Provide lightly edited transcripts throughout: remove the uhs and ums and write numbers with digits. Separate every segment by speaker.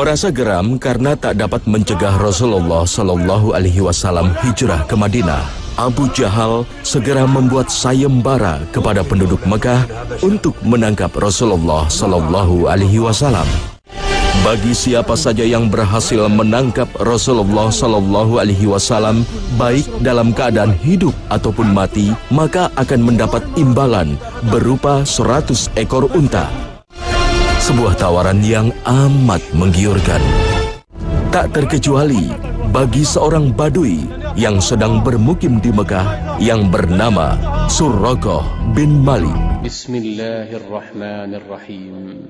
Speaker 1: Merasa geram karena tak dapat mencegah Rasulullah Shallallahu Alaihi Wasallam hijrah ke Madinah, Abu Jahal segera membuat sayembara kepada penduduk Mekah untuk menangkap Rasulullah Shallallahu Alaihi Wasallam. Bagi siapa saja yang berhasil menangkap Rasulullah Shallallahu Alaihi Wasallam, baik dalam keadaan hidup ataupun mati, maka akan mendapat imbalan berupa 100 ekor unta. Sebuah tawaran yang amat menggiurkan. Tak terkecuali bagi seorang badui yang sedang bermukim di Mekah yang bernama Suraqah bin Malik.
Speaker 2: Bismillahirrahmanirrahim.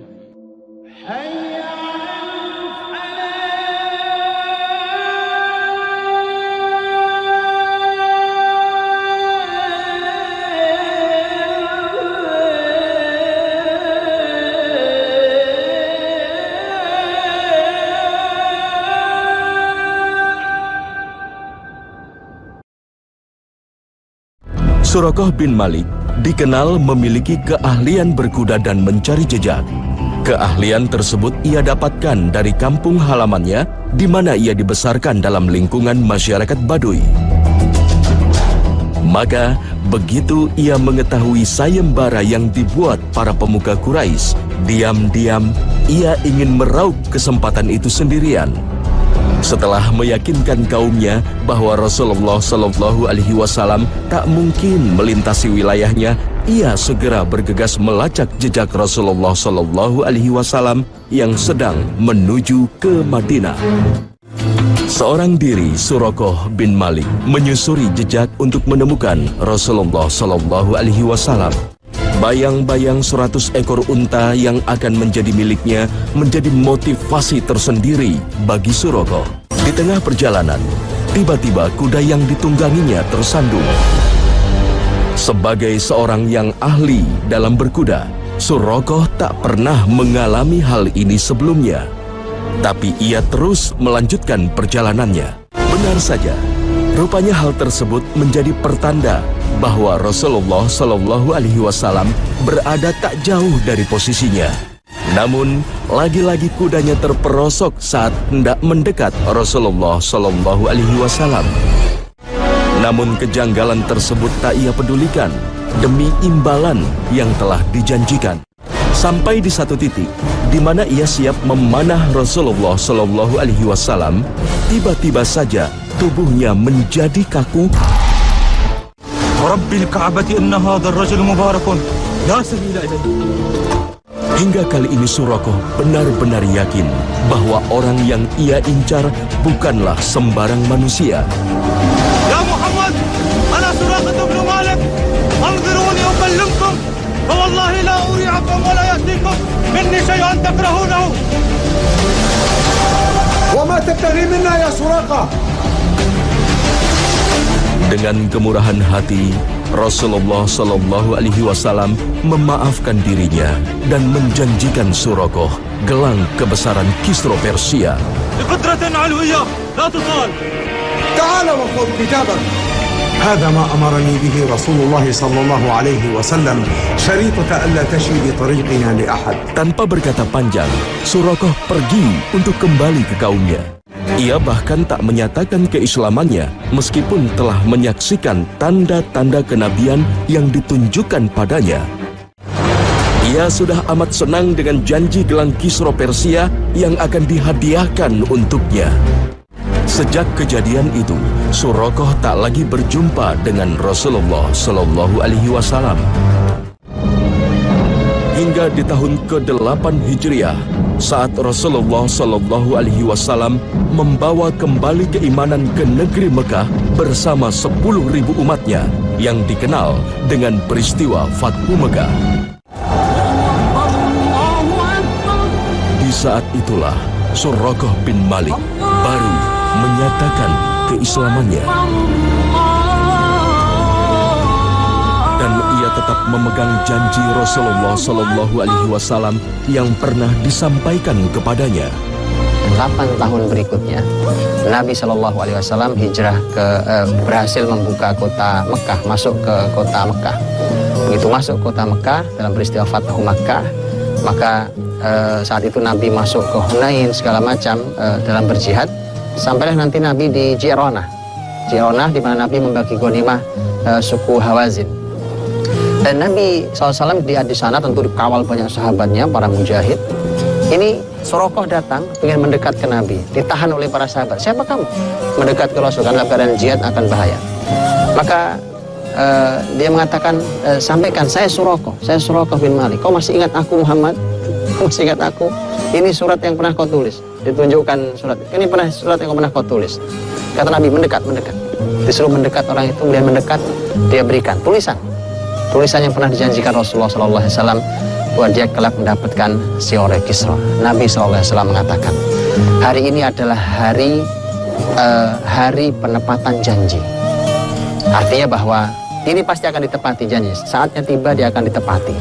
Speaker 1: Suraqah bin Malik dikenal memiliki keahlian berkuda dan mencari jejak. Keahlian tersebut ia dapatkan dari kampung halamannya, di mana ia dibesarkan dalam lingkungan masyarakat Baduy. Maka, begitu ia mengetahui sayembara yang dibuat para pemuka Quraisy, diam-diam ia ingin meraup kesempatan itu sendirian. Setelah meyakinkan kaumnya bahwa Rasulullah Shallallahu Alaihi Wasallam tak mungkin melintasi wilayahnya, ia segera bergegas melacak jejak Rasulullah Shallallahu Alaihi Wasallam yang sedang menuju ke Madinah. Seorang diri Suraqah bin Malik menyusuri jejak untuk menemukan Rasulullah Shallallahu Alaihi Wasallam. Bayang-bayang 100 ekor unta yang akan menjadi miliknya menjadi motivasi tersendiri bagi Suraqah. Di tengah perjalanan, tiba-tiba kuda yang ditungganginya tersandung. Sebagai seorang yang ahli dalam berkuda, Suraqah tak pernah mengalami hal ini sebelumnya. Tapi ia terus melanjutkan perjalanannya. Benar saja, rupanya hal tersebut menjadi pertanda bahwa Rasulullah Shallallahu Alaihi Wasallam berada tak jauh dari posisinya. Namun, lagi-lagi kudanya terperosok saat hendak mendekat Rasulullah Shallallahu Alaihi Wasallam. Namun kejanggalan tersebut tak ia pedulikan demi imbalan yang telah dijanjikan. Sampai di satu titik di mana ia siap memanah Rasulullah Shallallahu Alaihi Wasallam, tiba-tiba saja tubuhnya menjadi kaku.
Speaker 3: Rabbil Ka'bati inna hadzal rajul mubarakun la sabila ilaihi.
Speaker 1: Hingga kali ini Suraqah benar-benar yakin bahwa orang yang ia incar bukanlah sembarang manusia.
Speaker 3: Ya Muhammad, ana Suraqah bin Malik, anzuruni ukallimkum, fa wallahi la uri'akum wa la yatikum minni shay'an takrahunahu. Wa ma tabtaghi minna ya Suraqah?
Speaker 1: Dengan kemurahan hati, Rasulullah Shallallahu Alaihi Wasallam memaafkan dirinya dan menjanjikan Suraqah gelang kebesaran Kisra Persia.
Speaker 3: بقدرة علوية لا تطال. تعال وخذ كتابك. هذا ما أمرني به رسول الله صلى الله عليه وسلم شريطة ألا تشي بطريقنا لأحد.
Speaker 1: Tanpa berkata panjang, Suraqah pergi untuk kembali ke kaumnya. Ia bahkan tak menyatakan keislamannya meskipun telah menyaksikan tanda-tanda kenabian yang ditunjukkan padanya. Ia sudah amat senang dengan janji gelang Kisra Persia yang akan dihadiahkan untuknya. Sejak kejadian itu, Suraqah tak lagi berjumpa dengan Rasulullah Shallallahu Alaihi Wasallam. Hingga di tahun ke-8 Hijriah, saat Rasulullah Shallallahu Alaihi Wasallam membawa kembali keimanan ke negeri Mekah bersama 10.000 umatnya yang dikenal dengan peristiwa Fathu Mekah. Di saat itulah Suraqah bin Malik baru menyatakan keislamannya. Dan ia tetap memegang janji Rasulullah Shallallahu Alaihi Wasallam yang pernah disampaikan kepadanya.
Speaker 4: 8 tahun berikutnya, Nabi Shallallahu Alaihi Wasallam hijrah berhasil membuka kota Mekah, masuk ke kota Mekah. Begitu masuk kota Mekah dalam peristiwa Fathu Makkah, maka saat itu Nabi masuk ke Hunain segala macam dalam berjihad, sampailah nanti Nabi di Ji'ronah di mana Nabi membagi ghanimah suku Hawazin. Dan Nabi SAW di sana tentu dikawal banyak sahabatnya, para mujahid. Ini Suraqah datang ingin mendekat ke Nabi, ditahan oleh para sahabat. Siapa kamu? Mendekat ke Rasul, karena keadaan jihad akan bahaya. Maka dia mengatakan, sampaikan, saya Suraqah bin Malik. Kau masih ingat aku Muhammad? Kau masih ingat aku? Ini surat yang pernah kau tulis. Ditunjukkan surat. Ini surat yang pernah kau tulis. Kata Nabi, mendekat. Disuruh mendekat orang itu, kemudian mendekat, dia berikan tulisan yang pernah dijanjikan Rasulullah SAW bahwa dia kelak mendapatkan Siore Kisra. Nabi SAW mengatakan, hari ini adalah hari penepatan janji. Artinya bahwa ini pasti akan ditepati janji. Saatnya tiba, dia akan ditepati.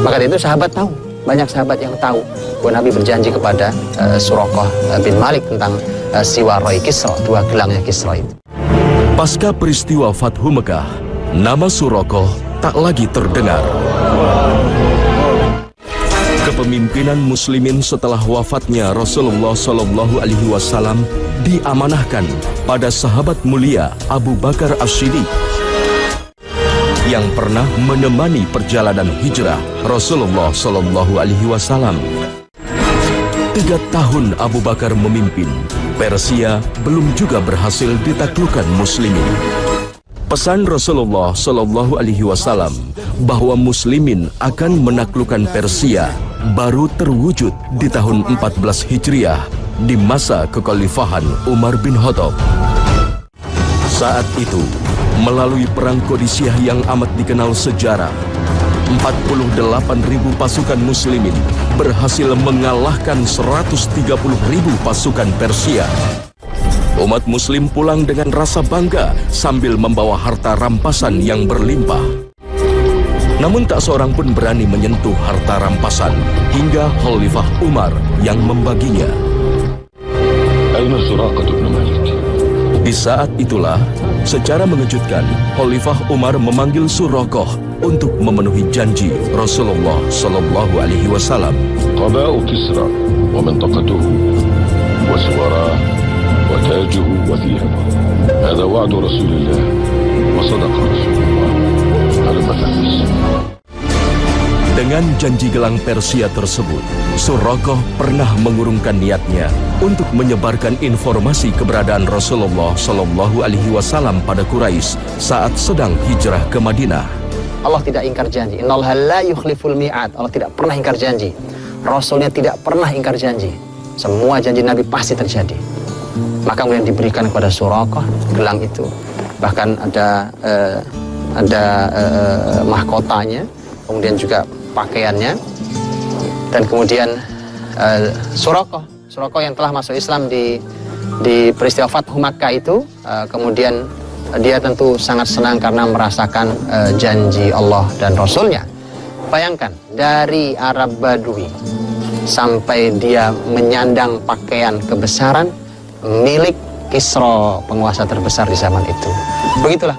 Speaker 4: Maka itu sahabat tahu, banyak sahabat yang tahu bahwa Nabi berjanji kepada Suraqah bin Malik tentang Siwaroi Kisra, 2 gelangnya Kisra itu.
Speaker 1: Pasca peristiwa Fathu Mekah, nama Suraqah tak lagi terdengar. Kepemimpinan muslimin setelah wafatnya Rasulullah SAW diamanahkan pada sahabat mulia Abu Bakar As-Siddiq yang pernah menemani perjalanan hijrah Rasulullah SAW. 3 tahun Abu Bakar memimpin, Persia belum juga berhasil ditaklukkan muslimin. Pesan Rasulullah SAW bahwa muslimin akan menaklukkan Persia baru terwujud di tahun 14 Hijriah di masa kekhalifahan Umar bin Khattab. Saat itu, melalui perang Qadisiyah yang amat dikenal sejarah, 48.000 pasukan muslimin berhasil mengalahkan 130.000 pasukan Persia. Umat muslim pulang dengan rasa bangga sambil membawa harta rampasan yang berlimpah. Namun tak seorang pun berani menyentuh harta rampasan hingga Khalifah Umar yang membaginya. Di saat itulah, secara mengejutkan, Khalifah Umar memanggil Suraqah untuk memenuhi janji Rasulullah SAW.
Speaker 2: Qaba'u Kisra wa mantaqatuhu wa suwara wa tajuhu wa thiyabuhu. Hadha wa'du Rasulillah wa sadaqa Rasulullah.
Speaker 1: Dengan janji gelang Persia tersebut, Suraqah pernah mengurungkan niatnya untuk menyebarkan informasi keberadaan Rasulullah SAW pada Quraisy saat sedang hijrah ke Madinah.
Speaker 4: Allah tidak ingkar janji. Innallaha la yukhliful mi'ad. Allah tidak pernah ingkar janji. Rasulnya tidak pernah ingkar janji. Semua janji Nabi pasti terjadi. Maka kemudian diberikan kepada Suraqah gelang itu. Bahkan ada mahkotanya, kemudian juga pakaiannya, dan kemudian Suraqah yang telah masuk Islam di peristiwa Fathu Makkah itu, kemudian dia tentu sangat senang karena merasakan janji Allah dan Rasulnya. Bayangkan, dari Arab Badui sampai dia menyandang pakaian kebesaran milik Kisra, penguasa terbesar di zaman itu. Begitulah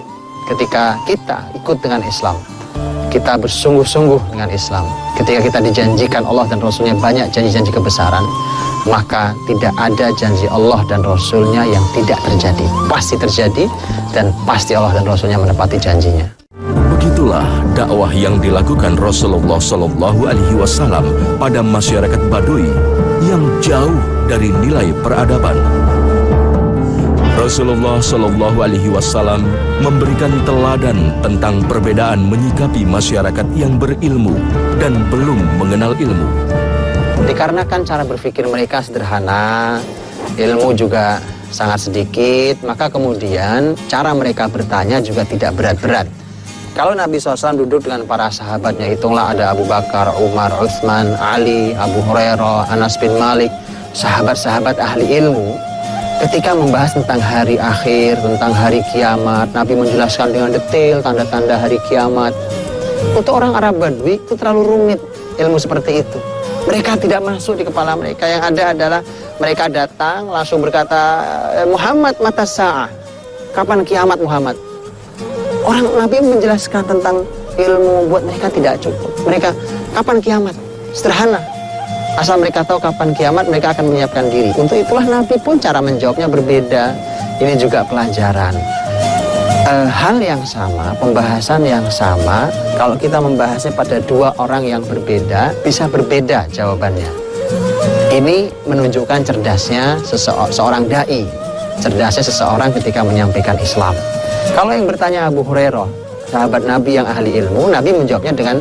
Speaker 4: ketika kita ikut dengan Islam, kita bersungguh-sungguh dengan Islam, ketika kita dijanjikan Allah dan Rasulnya banyak janji-janji kebesaran, maka tidak ada janji Allah dan Rasulnya yang tidak terjadi. Pasti terjadi, dan pasti Allah dan Rasulnya menepati janjinya.
Speaker 1: Begitulah dakwah yang dilakukan Rasulullah SAW pada masyarakat Baduy yang jauh dari nilai peradaban. Rasulullah SAW memberikan teladan tentang perbedaan menyikapi masyarakat yang berilmu dan belum mengenal ilmu.
Speaker 4: Dikarenakan cara berpikir mereka sederhana, ilmu juga sangat sedikit, maka kemudian cara mereka bertanya juga tidak berat-berat. Kalau Nabi SAW duduk dengan para sahabatnya, hitunglah ada Abu Bakar, Umar, Utsman, Ali, Abu Hurairah, Anas bin Malik, sahabat-sahabat ahli ilmu. Ketika membahas tentang hari akhir, tentang hari kiamat, Nabi menjelaskan dengan detail tanda-tanda hari kiamat. Untuk orang Arab Badui itu terlalu rumit ilmu seperti itu. Mereka tidak masuk di kepala mereka. Yang ada adalah mereka datang langsung berkata, Muhammad mata sa'ah. Kapan kiamat Muhammad? Orang Nabi menjelaskan tentang ilmu buat mereka tidak cukup. Mereka, kapan kiamat? Sederhana. Asal mereka tahu kapan kiamat, mereka akan menyiapkan diri. Untuk itulah Nabi pun cara menjawabnya berbeda. Ini juga pelajaran. Hal yang sama, pembahasan yang sama, kalau kita membahasnya pada dua orang yang berbeda, bisa berbeda jawabannya. Ini menunjukkan cerdasnya seorang da'i, cerdasnya seseorang ketika menyampaikan Islam. Kalau yang bertanya Abu Hurairah, sahabat Nabi yang ahli ilmu, Nabi menjawabnya dengan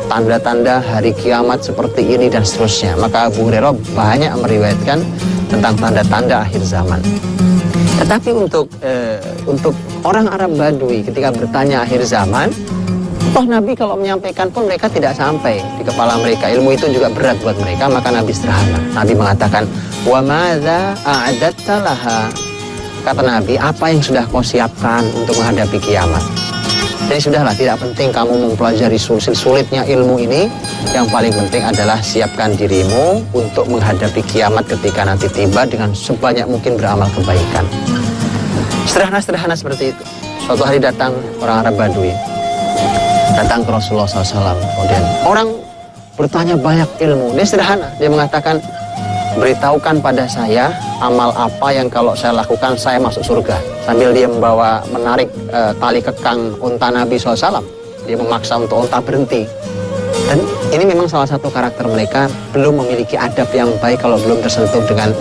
Speaker 4: tanda-tanda hari kiamat seperti ini dan seterusnya. Maka Abu Hurairah banyak meriwayatkan tentang tanda-tanda akhir zaman. Tetapi untuk orang Arab Badui ketika bertanya akhir zaman, toh Nabi kalau menyampaikan pun mereka tidak sampai di kepala mereka. Ilmu itu juga berat buat mereka, maka Nabi sederhana. Nabi mengatakan, "Wa madza a'adatta laha?" Kata Nabi, apa yang sudah kau siapkan untuk menghadapi kiamat? Jadi sudahlah, tidak penting kamu mempelajari sulitnya ilmu ini. Yang paling penting adalah siapkan dirimu untuk menghadapi kiamat ketika nanti tiba dengan sebanyak mungkin beramal kebaikan. Sederhana-sederhana seperti itu. Suatu hari datang orang Arab Badui, datang ke Rasulullah SAW. Kemudian orang bertanya banyak ilmu. Dia sederhana, dia mengatakan, beritahukan pada saya amal apa yang kalau saya lakukan saya masuk surga. Sambil dia menarik tali kekang unta Nabi SAW. Dia memaksa untuk unta berhenti. Dan ini memang salah satu karakter mereka, belum memiliki adab yang baik kalau belum tersentuh dengan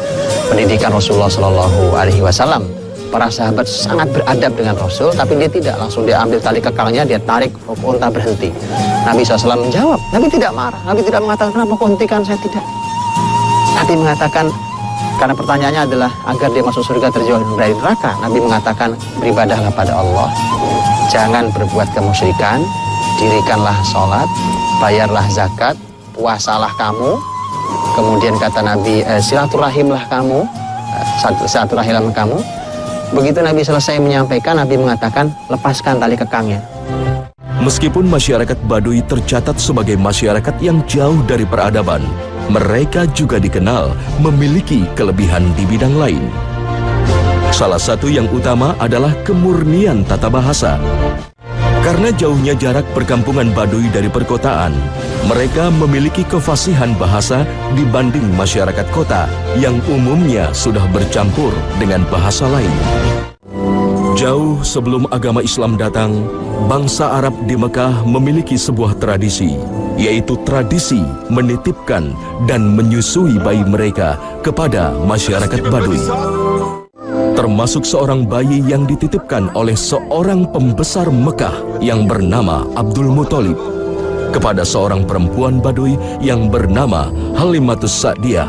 Speaker 4: pendidikan Rasulullah SAW. Para sahabat sangat beradab dengan Rasul, tapi dia tidak. Langsung dia ambil tali kekangnya, dia tarik unta berhenti. Nabi SAW menjawab. Nabi tidak marah. Nabi tidak mengatakan, kenapa kau hentikan, saya tidak. Nabi mengatakan, karena pertanyaannya adalah agar dia masuk surga terjauh dari neraka. Nabi mengatakan, beribadahlah pada Allah, jangan berbuat kemusyrikan, dirikanlah sholat, bayarlah zakat, puasalah kamu. Kemudian kata Nabi, silaturahimlah kamu, silaturahimlah kamu. Begitu Nabi selesai menyampaikan, Nabi mengatakan, lepaskan tali kekangnya.
Speaker 1: Meskipun masyarakat Baduy tercatat sebagai masyarakat yang jauh dari peradaban, mereka juga dikenal memiliki kelebihan di bidang lain. Salah satu yang utama adalah kemurnian tata bahasa. Karena jauhnya jarak perkampungan Baduy dari perkotaan, mereka memiliki kefasihan bahasa dibanding masyarakat kota yang umumnya sudah bercampur dengan bahasa lain. Jauh sebelum agama Islam datang, bangsa Arab di Mekah memiliki sebuah tradisi, yaitu tradisi menitipkan dan menyusui bayi mereka kepada masyarakat Baduy. Termasuk seorang bayi yang dititipkan oleh seorang pembesar Mekah yang bernama Abdul Muthalib kepada seorang perempuan Baduy yang bernama Halimatus Sa'diyah.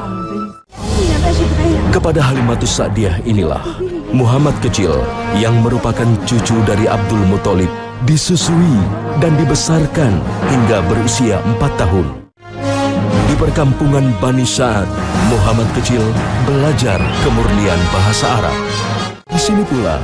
Speaker 1: Kepada Halimatus Sa'diyah inilah Muhammad kecil yang merupakan cucu dari Abdul Muthalib disusui dan dibesarkan hingga berusia 4 tahun. Di perkampungan Bani Sa'ad, Muhammad kecil belajar kemurnian bahasa Arab. Di sini pula,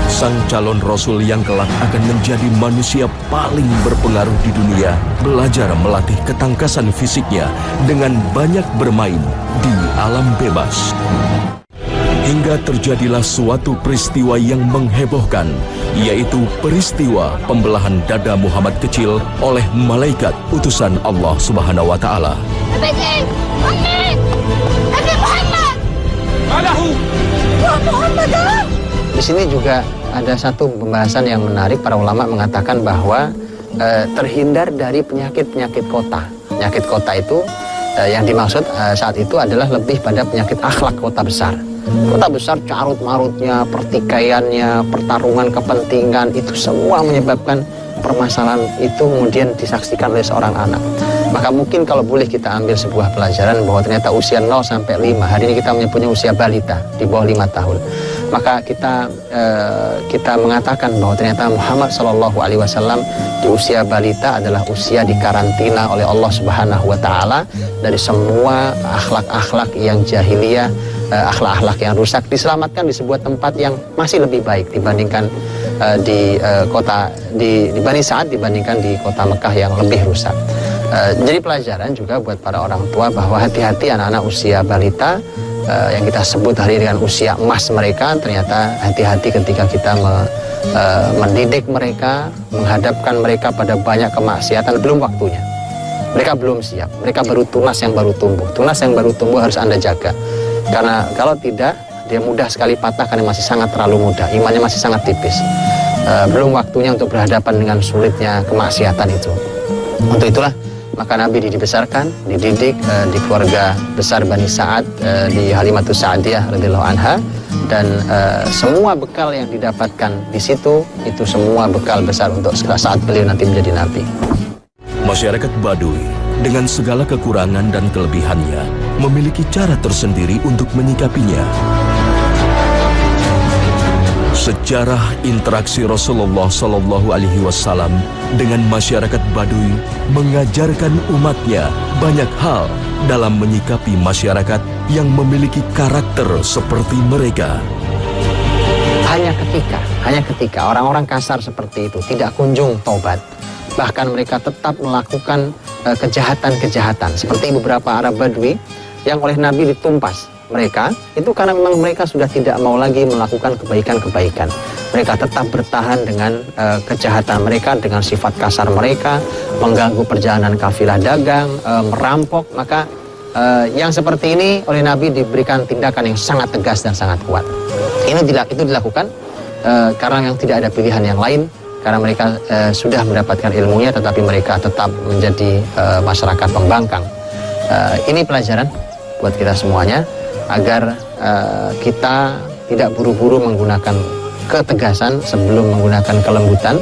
Speaker 1: sang calon Rasul yang kelak akan menjadi manusia paling berpengaruh di dunia belajar melatih ketangkasan fisiknya dengan banyak bermain di alam bebas. Hingga terjadilah suatu peristiwa yang menghebohkan, yaitu peristiwa pembelahan dada Muhammad kecil oleh malaikat utusan Allah Subhanahu wa Ta'ala.
Speaker 4: Di sini juga ada satu pembahasan yang menarik. Para ulama mengatakan bahwa terhindar dari penyakit-penyakit kota. Penyakit kota itu yang dimaksud saat itu adalah lebih pada penyakit akhlak kota besar. Kota besar carut-marutnya, pertikaiannya, pertarungan kepentingan, itu semua menyebabkan permasalahan itu kemudian disaksikan oleh seorang anak. Maka mungkin kalau boleh kita ambil sebuah pelajaran bahwa ternyata usia 0 sampai 5, hari ini kita menyebutnya usia balita, di bawah 5 tahun. Maka kita mengatakan bahwa ternyata Muhammad SAW di usia balita adalah usia dikarantina oleh Allah Subhanahu wa Ta'ala dari semua akhlak-akhlak yang jahiliyah, akhlak-akhlak yang rusak, diselamatkan di sebuah tempat yang masih lebih baik dibandingkan di Bani Sa'ad, dibandingkan di kota Mekah yang lebih rusak. Jadi pelajaran juga buat para orang tua bahwa hati-hati anak-anak usia balita yang kita sebut hari dengan usia emas mereka. Ternyata hati-hati ketika kita mendidik mereka, menghadapkan mereka pada banyak kemaksiatan, belum waktunya. Mereka belum siap, mereka baru tunas yang baru tumbuh. Tunas yang baru tumbuh harus Anda jaga. Karena kalau tidak, dia mudah sekali patah karena masih sangat terlalu muda, imannya masih sangat tipis. Belum waktunya untuk berhadapan dengan sulitnya kemaksiatan itu. Untuk itulah, maka Nabi dibesarkan, dididik di keluarga besar Bani Sa'ad, di Halimatus Sa'diyah radhiyallahu anha. Dan semua bekal yang didapatkan di situ, itu semua bekal besar untuk saat beliau nanti menjadi Nabi.
Speaker 1: Masyarakat Baduy dengan segala kekurangan dan kelebihannya memiliki cara tersendiri untuk menyikapinya. Sejarah interaksi Rasulullah Shallallahu Alaihi Wasallam dengan masyarakat Baduy mengajarkan umatnya banyak hal dalam menyikapi masyarakat yang memiliki karakter seperti mereka.
Speaker 4: Hanya ketika orang-orang kasar seperti itu tidak kunjung taubat, bahkan mereka tetap melakukan kejahatan-kejahatan seperti beberapa Arab Badui yang oleh Nabi ditumpas. Mereka itu karena memang mereka sudah tidak mau lagi melakukan kebaikan-kebaikan. Mereka tetap bertahan dengan kejahatan mereka, dengan sifat kasar mereka, mengganggu perjalanan kafilah dagang, merampok. Maka yang seperti ini oleh Nabi diberikan tindakan yang sangat tegas dan sangat kuat. Itu dilakukan karena yang tidak ada pilihan yang lain, karena mereka sudah mendapatkan ilmunya, tetapi mereka tetap menjadi masyarakat pembangkang. Ini pelajaran buat kita semuanya, agar kita tidak buru-buru menggunakan ketegasan sebelum menggunakan kelembutan,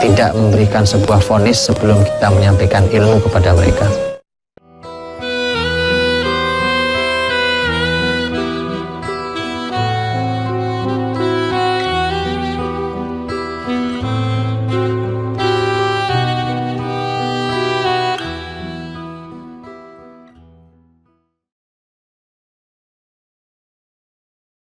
Speaker 4: tidak memberikan sebuah vonis sebelum kita menyampaikan ilmu kepada mereka.